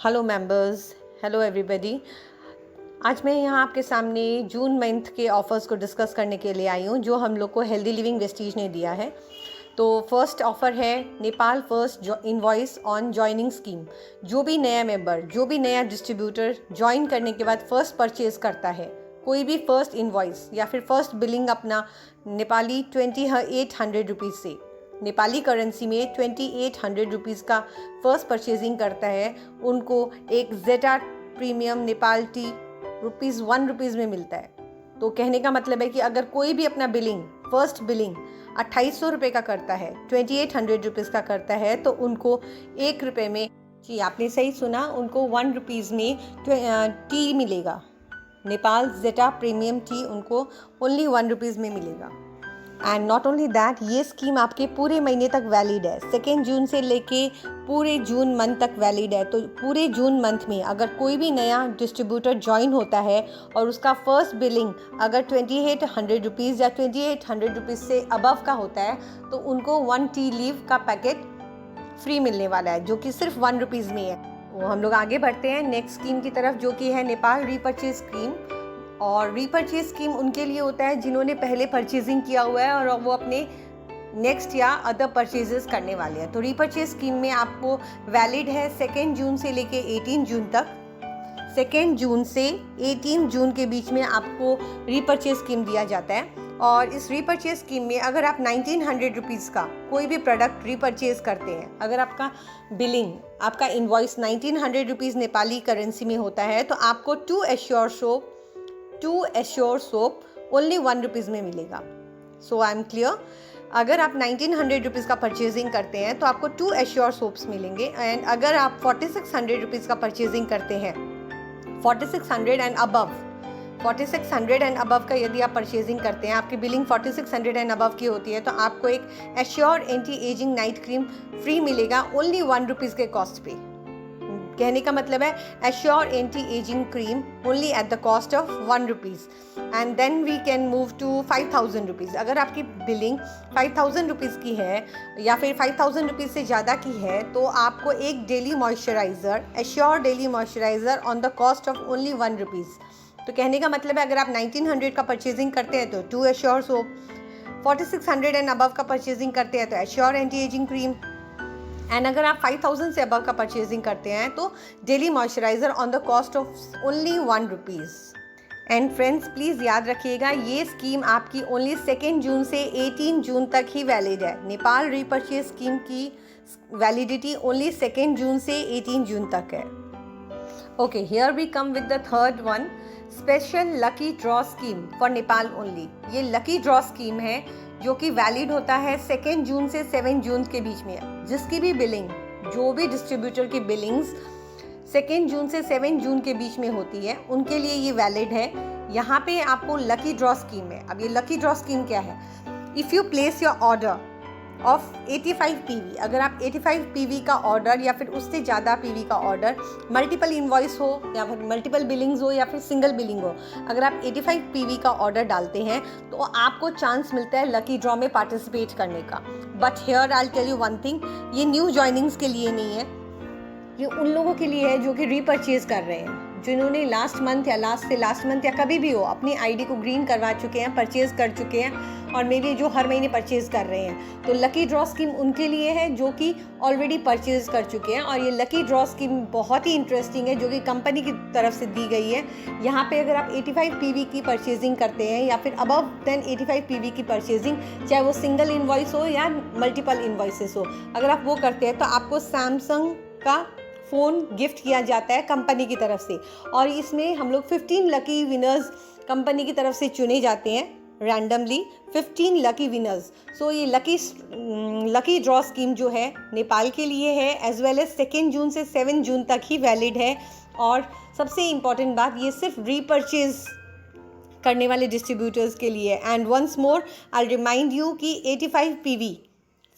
Hello members, hello everybody. आज मैं यहाँ आपके सामने जून मंथ के ऑफ़र्स को डिस्कस करने के लिए आई हूँ जो हम लोग को हेल्दी लिविंग वेस्टीज ने दिया है। तो फर्स्ट ऑफ़र है Nepal first invoice on joining scheme. जो भी नया मेंबर, जो भी नया डिस्ट्रीब्यूटर ज्वाइन करने के बाद फर्स्ट परचेज़ करता है, कोई भी फर्स्ट इनवॉइस या फिर फर्स्ट बिलिंग अपना नेपाली 2800 रुपीज़ से, नेपाली करेंसी में 2800 रुपीज़ का फर्स्ट परचेजिंग करता है, उनको एक जेटा प्रीमियम नेपाल टी ₹1 में मिलता है। तो कहने का मतलब है कि अगर कोई भी अपना बिलिंग, फर्स्ट बिलिंग 2800 रुपये का करता है, 2800 रुपीज़ का करता है, तो उनको ₹1 में, जी आपने सही सुना, उनको ₹1 में टी मिलेगा। नेपाल जेटा प्रीमियम टी उनको ओनली ₹1 में मिलेगा। एंड नॉट ओनली दैट, ये स्कीम आपके पूरे महीने तक वैलिड है। 2 जून से लेके पूरे जून मंथ तक वैलिड है। तो पूरे जून मंथ में अगर कोई भी नया डिस्ट्रीब्यूटर ज्वाइन होता है और उसका फर्स्ट बिलिंग अगर 2800 रुपीज़ या 2800 रुपीज़ से अबव का होता है, तो उनको 1 टी लीव का पैकेट फ्री मिलने वाला है, जो कि सिर्फ ₹1 में है। तो हम लोग आगे बढ़ते हैं नेक्स्ट स्कीम की तरफ, जो कि है नेपाल रीपर्चेज स्कीम। और रीपर्चेज स्कीम उनके लिए होता है जिन्होंने पहले परचेजिंग किया हुआ है और वो अपने नेक्स्ट या अदर परचेजेस करने वाले हैं। तो रीपर्चेज स्कीम में आपको वैलिड है 2 जून से लेके 18 जून तक। 2 जून से 18 जून के बीच में आपको रीपर्चेज स्कीम दिया जाता है। और इस रीपर्चेज स्कीम में अगर आप 1900 रुपीज़ का कोई भी प्रोडक्ट रीपर्चेज करते हैं, अगर आपका बिलिंग, आपका इन्वॉइस 1900 रुपीज़ नेपाली करेंसी में होता है, तो आपको 2 एश्योर सोप ओनली ₹1 में मिलेगा। सो आई एम क्लियर, अगर आप 1900 रुपीज़ का परचेजिंग करते हैं तो आपको 2 एश्योर सोप्स मिलेंगे। एंड अगर आप 4600 रुपीज़ का परचेजिंग करते हैं, 4600 एंड अबव का यदि आप परचेजिंग करते हैं, आपकी बिलिंग 4600 एंड अबव की होती है, तो आपको एक Assure anti ageing night cream free मिलेगा ओनली ₹1 के कॉस्ट पे। कहने का मतलब है Assure anti ageing cream only at the cost of ₹1। And then we can move to 5000 rupees. अगर आपकी बिलिंग 5000 रुपीज़ की है या फिर 5000 रुपीज़ से ज़्यादा की है, तो आपको एक daily moisturiser, assure daily moisturiser on the cost of only ₹1। तो कहने का मतलब है अगर आप 1900 का परचेजिंग करते हैं तो 2 एश्योर सोप, 4600 एंड अबव का परचेजिंग करते हैं तो assure anti ageing cream, and अगर आप 5000 से अबव का परचेजिंग करते हैं तो daily moisturiser on the cost of only ₹1। And friends, please याद रखिएगा, ये स्कीम आपकी ओनली 2 जून से 18 जून तक ही वैलिड है। नेपाल रीपर्चेज स्कीम की वैलिडिटी ओनली 2 जून से 18 जून तक है। Okay, here we come with the third one, special lucky draw scheme for Nepal only. ये लकी ड्रॉ स्कीम है जो कि वैलिड होता है 2 जून से 7 जून के बीच में। जिसकी भी बिलिंग, जो भी डिस्ट्रीब्यूटर की बिलिंग्स 2 जून से 7 जून के बीच में होती है, उनके लिए ये वैलिड है। यहाँ पे आपको लकी ड्रॉ स्कीम है। अब ये लकी ड्रॉ स्कीम क्या है? If you place your order of 85 PV, अगर आप 85 PV का ऑर्डर या फिर उससे ज़्यादा PV का ऑर्डर, मल्टीपल इनवॉइस हो या फिर मल्टीपल बिलिंग्स हो या फिर सिंगल बिलिंग हो, अगर आप 85 PV का ऑर्डर डालते हैं तो आपको चांस मिलता है लकी ड्रॉ में पार्टिसिपेट करने का। But here I tell you one thing, ये न्यू ज्वाइनिंग्स के लिए नहीं है, ये उन लोगों के लिए है जो कि रीपर्चेज कर रहे हैं, जिन्होंने लास्ट मंथ या कभी भी हो अपनी आईडी को ग्रीन करवा चुके हैं, परचेज कर चुके हैं, और मे बी जो हर महीने परचेज कर रहे हैं। तो लकी ड्रॉ स्कीम उनके लिए है जो कि ऑलरेडी परचेज कर चुके हैं। और ये लकी ड्रॉ स्कीम बहुत ही इंटरेस्टिंग है, जो कि कंपनी की तरफ से दी गई है। यहाँ पे अगर आप 85 PV की परचेजिंग करते हैं या फिर अबव देन 85 PV की परचेजिंग, चाहे वो सिंगल इन्वॉइस हो या मल्टीपल इन्वॉइसेस हो, अगर आप वो करते हैं तो आपको सैमसंग का फ़ोन गिफ्ट किया जाता है कंपनी की तरफ से। और इसमें हम लोग 15 लकी विनर्स कंपनी की तरफ से चुने जाते हैं रैंडमली, 15 लकी विनर्स। सो ये लकी ड्रॉ स्कीम जो है नेपाल के लिए है, एज वेल एज 2 जून से 7 जून तक ही वैलिड है। और सबसे इम्पॉर्टेंट बात, ये सिर्फ रीपर्चेज करने वाले डिस्ट्रीब्यूटर्स के लिए। And once more I remind you कि 85 PV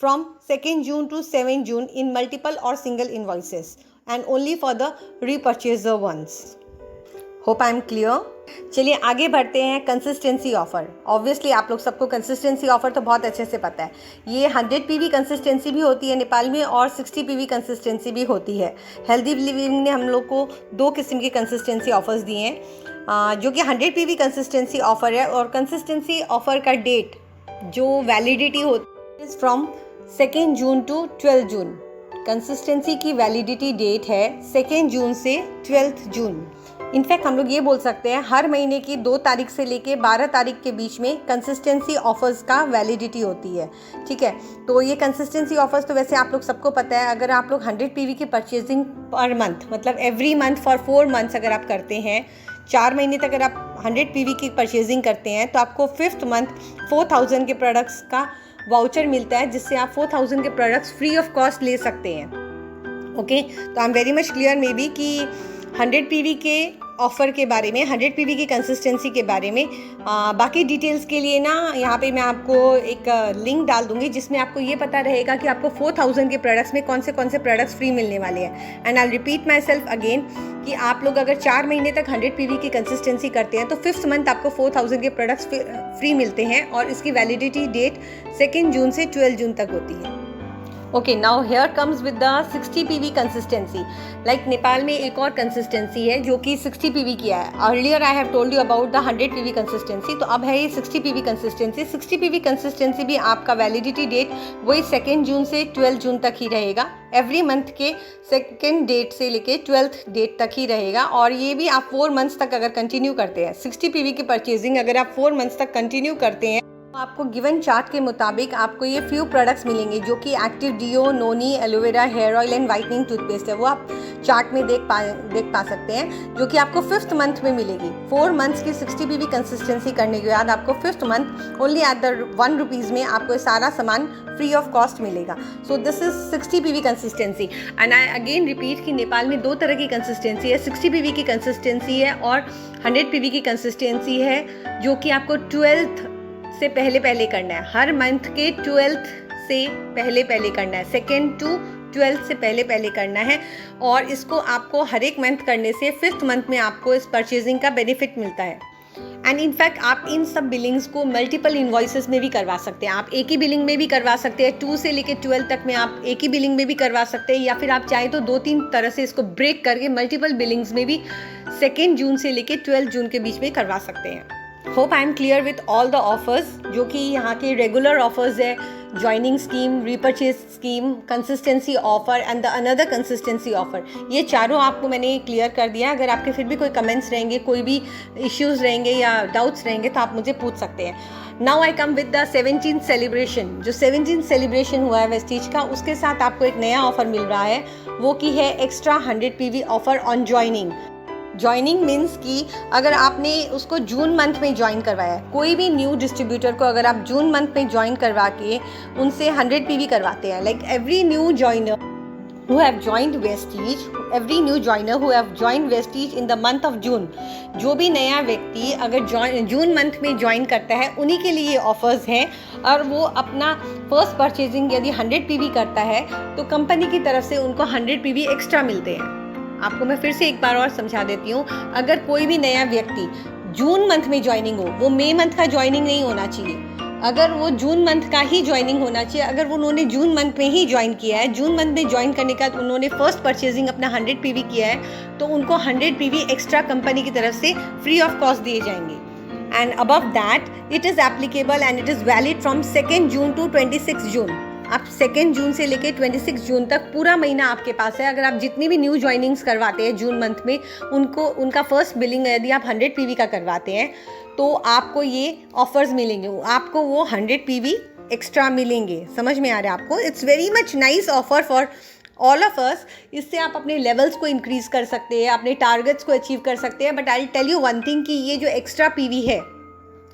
from 2 June to 7 June in multiple or single invoices and only for the repurchaser ones. Hope I am clear. चलिए आगे बढ़ते हैं। कंसिस्टेंसी ऑफ़र, ऑब्वियसली आप लोग सबको कंसिस्टेंसी ऑफ़र तो बहुत अच्छे से पता है। ये 100 पीवी कंसिस्टेंसी भी होती है नेपाल में और 60 पीवी कंसिस्टेंसी भी होती है। हेल्दी लिविंग ने हम लोग को 2 किस्म के कंसिस्टेंसी ऑफ़र्स दिए हैं, जो कि 100 पीवी कंसिस्टेंसी ऑफ़र है। और कंसिस्टेंसी ऑफ़र का डेट जो वैलिडिटी होती है from 2 June to 12 June. Consistency की वैलिडिटी डेट है 2 जून से 12 जून। इनफैक्ट हम लोग ये बोल सकते हैं हर महीने की 2 तारीख से लेके 12 तारीख के बीच में कंसिस्टेंसी ऑफर्स का वैलिडिटी होती है। ठीक है, तो ये कंसिस्टेंसी ऑफर्स तो वैसे आप लोग सबको पता है। अगर आप लोग 100 पीवी की परचेजिंग पर मंथ, मतलब एवरी मंथ फॉर 4 मंथ्स अगर आप करते हैं, 4 महीने तक अगर आप 100 पीवी की परचेजिंग करते हैं तो आपको 5th मंथ 4000 के प्रोडक्ट्स का वाउचर मिलता है, जिससे आप 4000 के प्रोडक्ट्स फ्री ऑफ कॉस्ट ले सकते हैं। ओके, तो I am very much clear may be कि 100 पीवी के ऑफ़र के बारे में, 100 पीवी की कंसिस्टेंसी के बारे में। बाकी डिटेल्स के लिए ना यहाँ पे मैं आपको एक लिंक डाल दूँगी जिसमें आपको ये पता रहेगा कि आपको 4000 के प्रोडक्ट्स में कौन से प्रोडक्ट्स फ्री मिलने वाले हैं। And I repeat my self again कि आप लोग अगर 4 महीने तक 100 पीवी की कंसिस्टेंसी करते हैं तो 5th मंथ आपको 4000 के प्रोडक्ट्स फ्री मिलते हैं और इसकी वैलिडिटी डेट 2 जून से 12 जून तक होती है। Okay, now here comes with the 60 PV consistency. Like Nepal में एक और कंसिस्टेंसी है जो कि 60 पीवी की है। Earlier I have told you about the 100 PV consistency, तो अब है ये 60 पीवी कंसिस्टेंसी। 60 पीवी कंसिस्टेंसी भी आपका वैलिडिटी डेट वही 2 जून से 12 जून तक ही रहेगा। एवरी मंथ के 2nd डेट से लेके 12th डेट तक ही रहेगा। और ये भी आप 4 मंथ्स तक अगर कंटिन्यू करते हैं, 60 पीवी की परचेजिंग अगर आप 4 मंथ्स तक कंटिन्यू करते हैं, आपको गिवन चार्ट के मुताबिक आपको ये फ्यू प्रोडक्ट्स मिलेंगे जो कि active deo, noni, aloe vera hair oil and whitening toothpaste है। वो आप चार्ट में देख पा सकते हैं, जो कि आपको 5th मंथ में मिलेगी। 4 मंथ्स की 60 पीवी कंसिस्टेंसी करने के बाद आपको 5th month only at the 1 rupees में आपको ये सारा सामान फ्री ऑफ कॉस्ट मिलेगा। So this is 60 PV consistency. And I again repeat कि नेपाल में 2 तरह की कंसिस्टेंसी है। 60 पीवी की कंसिस्टेंसी है और 100 पीवी की कंसिस्टेंसी है, जो कि आपको 12th से पहले करना है। हर मंथ के 12th से पहले करना है, 2nd to 12th से पहले करना है। और इसको आपको हर एक मंथ करने से 5th मंथ में आपको इस परचेजिंग का बेनिफिट मिलता है। एंड इनफैक्ट आप इन सब बिलिंग्स को मल्टीपल इन्वॉइसेस में भी करवा सकते हैं। आप एक ही बिलिंग में भी करवा सकते हैं, 2 से लेकर 12 तक में आप एक ही बिलिंग में भी करवा सकते हैं, या फिर आप चाहें तो 2-3 तरह से इसको ब्रेक करके मल्टीपल बिलिंग्स में भी 2 जून से लेकर 12 जून के बीच में करवा सकते हैं। Hope I am clear with all the offers, जो कि यहाँ के रेगुलर ऑफर्स है, joining scheme, repurchase scheme, consistency offer and the another consistency offer. ये चारों आपको मैंने क्लियर कर दिया। अगर आपके फिर भी कोई कमेंट्स रहेंगे, कोई भी इश्यूज़ रहेंगे या डाउट्स रहेंगे तो आप मुझे पूछ सकते हैं। Now I come with the 17th celebration. जो 17th सेलिब्रेशन हुआ है वेस्टीज का, उसके साथ आपको एक नया ऑफर मिल रहा है, वो की है extra 100 PV offer on joining. Joining means कि अगर आपने उसको जून मंथ में ज्वाइन करवाया है, कोई भी न्यू डिस्ट्रीब्यूटर को अगर आप जून मंथ में ज्वाइन करवा के उनसे 100 पीवी करवाते हैं, like every new joiner who have joined Vestige, every new joiner who have joined Vestige in the month of June, जो भी नया व्यक्ति अगर जून मंथ में ज्वाइन करता है उन्हीं के लिए ये ऑफर्स हैं। और वो अपना फर्स्ट परचेजिंग यदि 100 पीवी करता है तो कंपनी की तरफ से उनको 100 पीवी एक्स्ट्रा मिलते हैं। आपको मैं फिर से एक बार और समझा देती हूँ। अगर कोई भी नया व्यक्ति जून मंथ में ज्वाइनिंग हो, वो मई मंथ का ज्वाइनिंग नहीं होना चाहिए, अगर वो जून मंथ का ही ज्वाइनिंग होना चाहिए। अगर वो उन्होंने जून मंथ में ही ज्वाइन किया है, जून मंथ में ज्वाइन करने के बाद उन्होंने फर्स्ट परचेजिंग अपना 100 पीवी किया है, तो उनको 100 पीवी एक्स्ट्रा कंपनी की तरफ से फ्री ऑफ कॉस्ट दिए जाएंगे। And above that it is applicable and it is valid from 2 June to 26 June. आप 2 जून से लेकर 26 जून तक पूरा महीना आपके पास है। अगर आप जितनी भी न्यू ज्वाइनिंग्स करवाते हैं जून मंथ में, उनका फर्स्ट बिलिंग यदि आप 100 पीवी का करवाते हैं तो आपको ये ऑफर्स मिलेंगे, आपको वो 100 पीवी एक्स्ट्रा मिलेंगे। समझ में आ रहा है आपको? It's very much nice offer for all of us. इससे आप अपने लेवल्स को इंक्रीज़ कर सकते हैं, अपने टारगेट्स को अचीव कर सकते हैं। But I tell you one thing कि ये जो एक्स्ट्रा पीवी है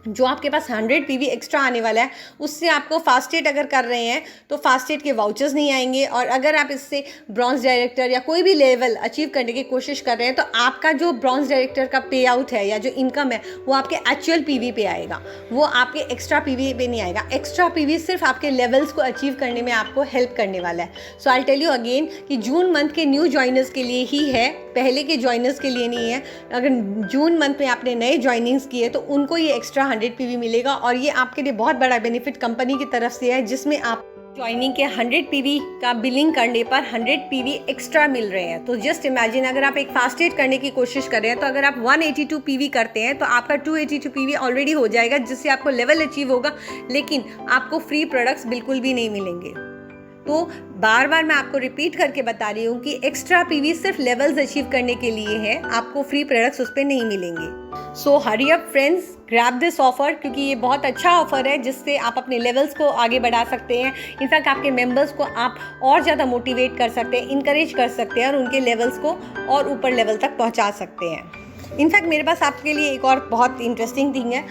जो आपके पास 100 पीवी एक्स्ट्रा आने वाला है, उससे आपको फास्टेट अगर कर रहे हैं तो फास्टेट के वाउचर्स नहीं आएंगे। और अगर आप इससे ब्रॉन्ज डायरेक्टर या कोई भी लेवल अचीव करने की कोशिश कर रहे हैं तो आपका जो ब्रॉन्ज डायरेक्टर का पे आउट है या जो इनकम है वो आपके एक्चुअल पीवी पे आएगा, वो आपके एक्स्ट्रा पीवी पे नहीं आएगा। एक्स्ट्रा पीवी सिर्फ आपके लेवल्स को अचीव करने में आपको हेल्प करने वाला है। सो आई टेल यू अगेन कि जून मंथ के न्यू ज्वाइनर्स के लिए ही है, पहले के ज्वाइनर्स के लिए नहीं है। अगर जून मंथ में आपने नए ज्वाइनिंग्स किए तो उनको ये एक्स्ट्रा 100 पीवी मिलेगा और ये आपके लिए बहुत बड़ा बेनिफिट कंपनी की तरफ से है, जिसमें आप ज्वाइनिंग के 100 पीवी का बिलिंग करने पर 100 पीवी एक्स्ट्रा मिल रहे हैं। तो जस्ट इमेजिन, अगर आप एक फास्टेट करने की कोशिश कर रहे हैं तो अगर आप 182 पीवी करते हैं तो आपका 282 पीवी ऑलरेडी हो जाएगा, जिससे आपको लेवल अचीव होगा, लेकिन आपको फ्री प्रोडक्ट्स बिल्कुल भी नहीं मिलेंगे। तो बार बार मैं आपको रिपीट करके बता रही हूँ कि एक्स्ट्रा पीवी सिर्फ लेवल्स अचीव करने के लिए है, आपको फ्री प्रोडक्ट्स उस पर नहीं मिलेंगे। So hurry up friends, grab this offer, क्योंकि ये बहुत अच्छा ऑफर है जिससे आप अपने लेवल्स को आगे बढ़ा सकते हैं। इनफैक्ट आपके मेंबर्स को आप और ज़्यादा मोटिवेट कर सकते हैं, इनकरेज कर सकते हैं और उनके लेवल्स को और ऊपर लेवल तक पहुँचा सकते हैं। इनफैक्ट मेरे पास आपके लिए एक और बहुत इंटरेस्टिंग थिंग है,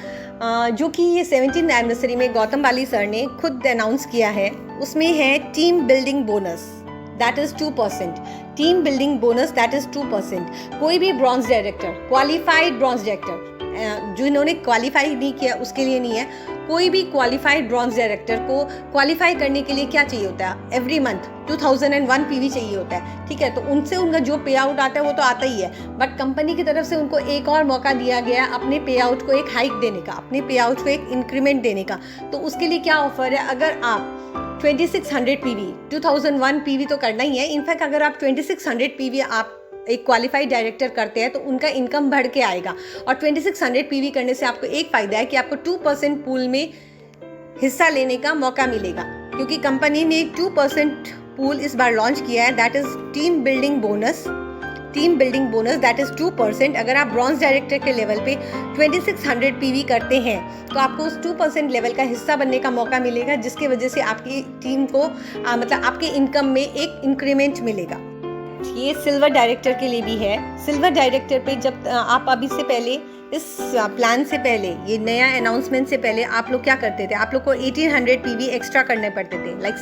जो कि ये 17th एनिवर्सरी में गौतम बाली सर ने खुद अनाउंस किया है। उसमें है team building bonus, that is 2%। Team building bonus that is 2%। कोई भी bronze director, qualified bronze director, जो इन्होंने क्वालिफाई नहीं किया उसके लिए नहीं है, कोई भी क्वालिफाइड ब्रॉन्ज डायरेक्टर को क्वालिफाई करने के लिए क्या चाहिए होता है, एवरी मंथ 2001 पीवी चाहिए होता है, ठीक है। तो उनसे उनका जो पे आउट आता है वो तो आता ही है, बट कंपनी की तरफ से उनको एक और मौका दिया गया अपने पे आउट को एक हाइक देने का, अपने पे आउट को एक इंक्रीमेंट देने का। तो उसके लिए क्या ऑफर है, अगर आप 2600 पीवी, 2001 पीवी तो करना ही है, इनफैक्ट अगर आप 2600 पीवी आप एक क्वालिफाइड डायरेक्टर करते हैं तो उनका इनकम बढ़ के आएगा। और 2600 पीवी करने से आपको एक फ़ायदा है कि आपको 2% पूल में हिस्सा लेने का मौका मिलेगा, क्योंकि कंपनी ने 2% पूल इस बार लॉन्च किया है, that is team building bonus. Team building bonus that is 2%। अगर आप ब्रॉन्ज डायरेक्टर के लेवल पे 2600 पीवी करते हैं तो आपको उस 2% लेवल का हिस्सा बनने का मौका मिलेगा, जिसकी वजह से आपकी टीम को मतलब आपके इनकम में एक इंक्रीमेंट मिलेगा। ये सिल्वर डायरेक्टर के लिए भी है। सिल्वर डायरेक्टर पे जब आप अभी से पहले इस प्लान से पहले, ये नया अनाउंसमेंट से पहले आप लोग क्या करते थे, आप लोग को 1800 पीवी एक्स्ट्रा करने पड़ते थे, लाइक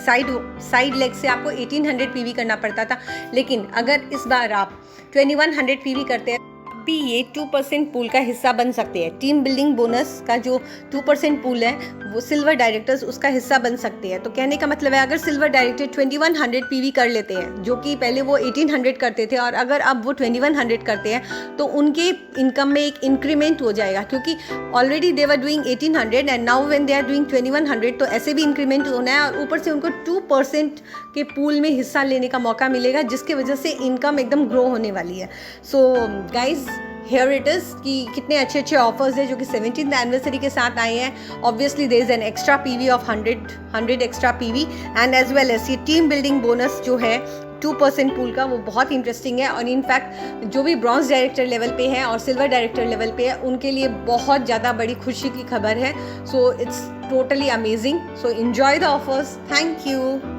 साइड लेग से आपको 1800 पीवी करना पड़ता था। लेकिन अगर इस बार आप 2100 पीवी करते हैं भी ये 2% पूल का हिस्सा बन सकते हैं। टीम बिल्डिंग बोनस का जो 2% पूल है वो सिल्वर डायरेक्टर्स उसका हिस्सा बन सकते हैं। तो कहने का मतलब है, अगर सिल्वर डायरेक्टर 2100 पीवी कर लेते हैं, जो कि पहले वो 1800 करते थे, और अगर अब वो 2100 करते हैं तो उनके इनकम में एक इंक्रीमेंट हो जाएगा, क्योंकि already they were doing 1800 and now when they are doing 2100, तो ऐसे भी इंक्रीमेंट होना है और ऊपर से उनको 2% के पूल में हिस्सा लेने का मौका मिलेगा, जिसकी वजह से इनकम एकदम ग्रो होने वाली है। So guys, here it is कि कितने अच्छे अच्छे ऑफर्स हैं जो कि 17th एनिवर्सरी के साथ आए हैं। Obviously there is an extra PV of 100 extra PV and as well as ये टीम बिल्डिंग बोनस जो है 2% पूल का, वो बहुत इंटरेस्टिंग है। और इनफैक्ट जो भी ब्रॉन्ज डायरेक्टर लेवल पे है और सिल्वर डायरेक्टर लेवल पे है उनके लिए बहुत ज़्यादा बड़ी खुशी की खबर है। So it's totally amazing. So enjoy the offers. Thank you.